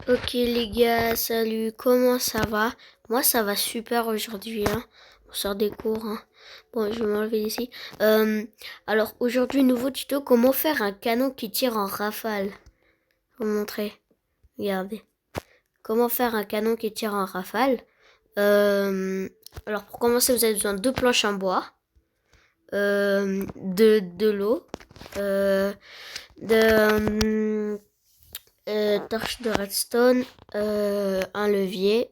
Ok les gars, salut, comment ça va? Moi ça va super aujourd'hui, hein. On sort des cours, hein. Bon, je vais m'enlever ici. Alors aujourd'hui, nouveau tuto, comment faire un canon qui tire en rafale. Je vais vous montrer. Regardez. Comment faire un canon qui tire en rafale. Alors pour commencer, vous avez besoin de deux planches en bois, de l'eau, de torche de redstone, un levier,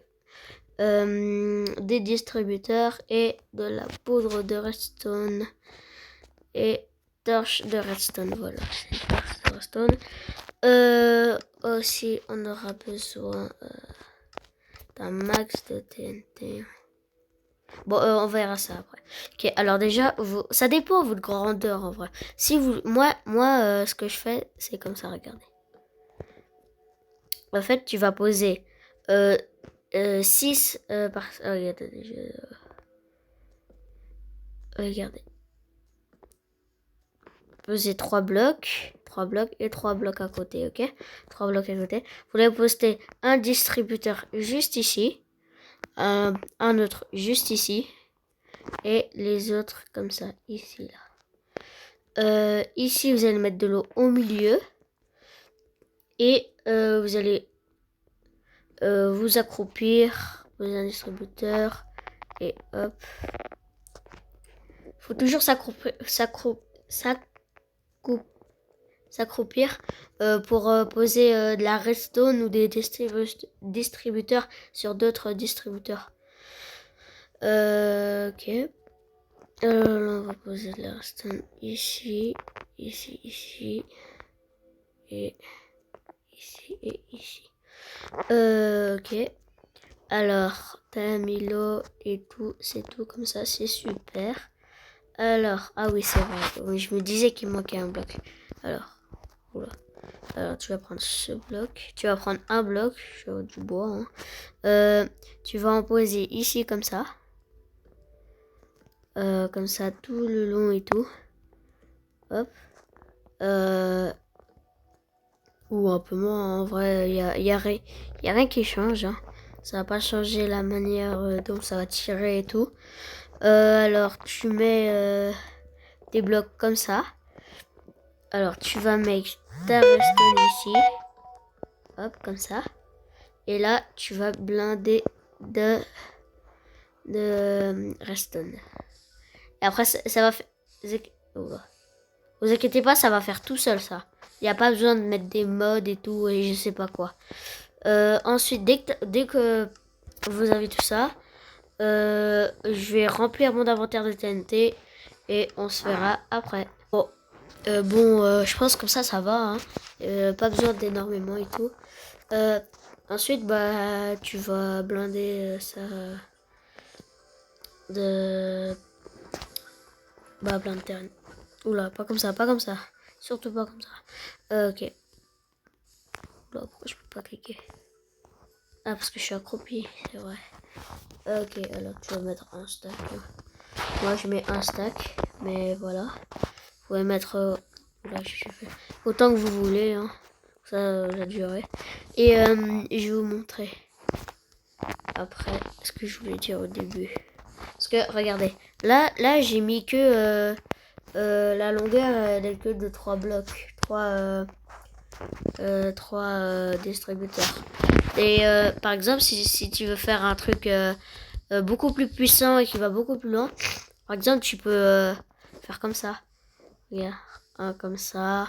des distributeurs et de la poudre de redstone et torche de redstone. Voilà, c'est une torche de redstone. Aussi, on aura besoin d'un max de TNT. Bon, on verra ça après. Ok, alors déjà, ça dépend de votre grandeur en vrai. Si vous, moi, ce que je fais, c'est comme ça. Regardez. En fait, tu vas poser 6 par... Oh, regardez. Poser 3 blocs. 3 blocs et 3 blocs à côté, ok? 3 blocs à côté. Vous allez poster un distributeur juste ici. Un autre juste ici. Et les autres comme ça, ici, là. Ici, vous allez mettre de l'eau au milieu. Et vous allez vous accroupir. Poser un distributeur. Et hop. Faut toujours s'accroupir pour poser de la redstone ou des distributeurs sur d'autres distributeurs. Ok. Là, on va poser de la redstone ici, ici, et ici et ici. Ok. Alors, t'as mis l'eau et tout, c'est tout comme ça, c'est super. Alors, ah oui, c'est vrai. Oui, je me disais qu'il manquait un bloc. Alors, oula. Alors, tu vas prendre ce bloc. Tu vas prendre un bloc, du bois. Hein. Tu vas en poser ici comme ça. Comme ça, tout le long et tout. Hop. Ou un peu moins. En vrai, y a rien qui change. Hein. Ça va pas changer la manière dont ça va tirer et tout. Alors, tu mets des blocs comme ça. Alors, tu vas mettre ta redstone ici. Hop, comme ça. Et là, tu vas blinder de redstone. Et après, ça va faire... Vous inquiétez pas, ça va faire tout seul, ça. Il n'y a pas besoin de mettre des mods et tout, et je sais pas quoi. Ensuite, dès que vous avez tout ça, je vais remplir mon inventaire de TNT et on se verra après. Bon, je pense comme ça va. Hein. Pas besoin d'énormément et tout. Ensuite, bah, tu vas blinder ça de... Bah, blind terrain. Oula, pas comme ça, pas comme ça. Surtout pas comme ça. Ok. Oula, pourquoi je peux pas cliquer? Ah, parce que je suis accroupi, c'est vrai. Ok, alors tu vas mettre un stack. Moi, je mets un stack, mais voilà. Vous pouvez mettre là, autant que vous voulez, hein. Ça, la durée. Et je vais vous montrer après ce que je voulais dire au début. Parce que, regardez, là j'ai mis que la longueur elle est que de 3 blocs. 3 distributeurs. Et par exemple, si tu veux faire un truc beaucoup plus puissant et qui va beaucoup plus loin, par exemple, tu peux faire comme ça. Regarde, un comme ça,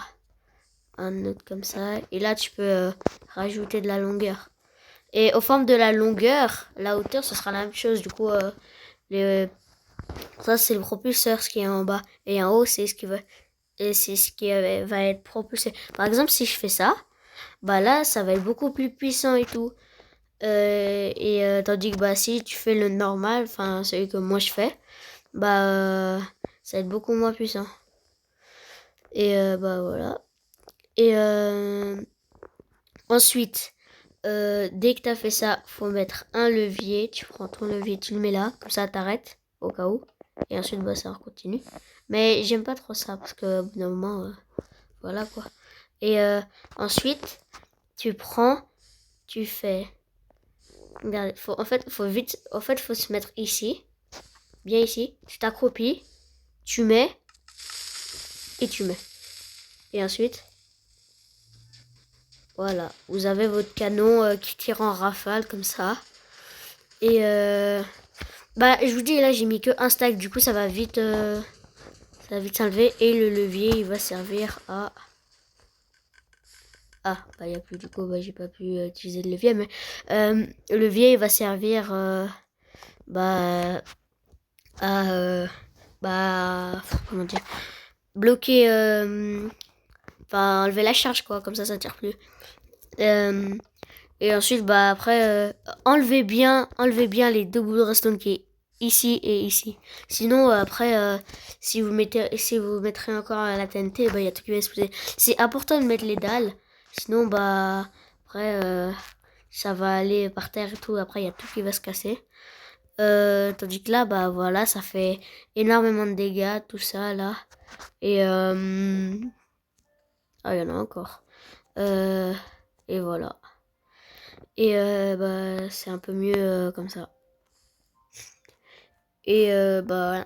un autre comme ça. Et là, tu peux rajouter de la longueur. Et aux formes de la longueur, la hauteur, ce sera la même chose. Du coup, ça, c'est le propulseur, ce qui est en bas. Et en haut, c'est ce qui va, et c'est ce qui va être propulsé. Par exemple, si je fais ça, bah là, ça va être beaucoup plus puissant et tout. Tandis que bah, si tu fais le normal, enfin, celui que moi je fais, bah, ça va être beaucoup moins puissant. Et bah voilà. Et ensuite, dès que tu as fait ça, faut mettre un levier. Tu prends ton levier, tu le mets là, comme ça t'arrêtes au cas où. Et ensuite, bah, ça continue. Mais j'aime pas trop ça parce que au bout d'un moment, voilà quoi. Et ensuite, tu prends tu fais... Regarde, faut se mettre ici. Bien ici. Tu t'accroupis. Tu mets. Et tu mets. Et ensuite... Voilà. Vous avez votre canon qui tire en rafale comme ça. Et bah, je vous dis, là, j'ai mis que un stack. Du coup, ça va vite s'enlever. Et le levier, il va servir à... Ah, bah, il n'y a plus du coup, bah, j'ai pas pu utiliser le levier. Mais le levier, il va servir bah, à... bah, comment dire, bloquer... Enfin, enlever la charge, quoi. Comme ça tire plus. Et ensuite, bah, après, enlevez bien les deux bouts de redstone qui est ici et ici. Sinon, après, si vous mettrez encore à la TNT, bah, il y a tout qui va exploser. C'est important de mettre les dalles. Sinon, bah, après, ça va aller par terre et tout. Après, il y a tout qui va se casser. Tandis que là, bah, voilà, ça fait énormément de dégâts, tout ça, là. Et, ah, il y en a encore. Et voilà. Et bah, c'est un peu mieux comme ça. Et bah,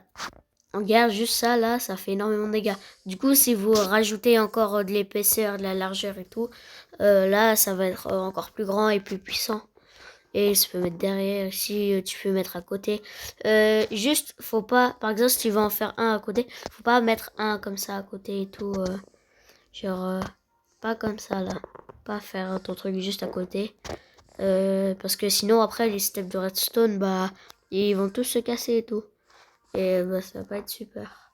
on garde juste ça là, ça fait énormément de dégâts. Du coup, si vous rajoutez encore de l'épaisseur, de la largeur et tout, là, ça va être encore plus grand et plus puissant. Et tu peux mettre derrière, si tu peux mettre à côté. Juste, faut pas, par exemple, si tu veux en faire un à côté, faut pas mettre un comme ça à côté et tout. Genre, pas comme ça là. Pas faire ton truc juste à côté. Parce que sinon après les steps de redstone bah ils vont tous se casser et tout. Et bah ça va pas être super.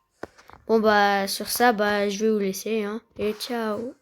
Bon bah sur ça bah je vais vous laisser hein. Et ciao.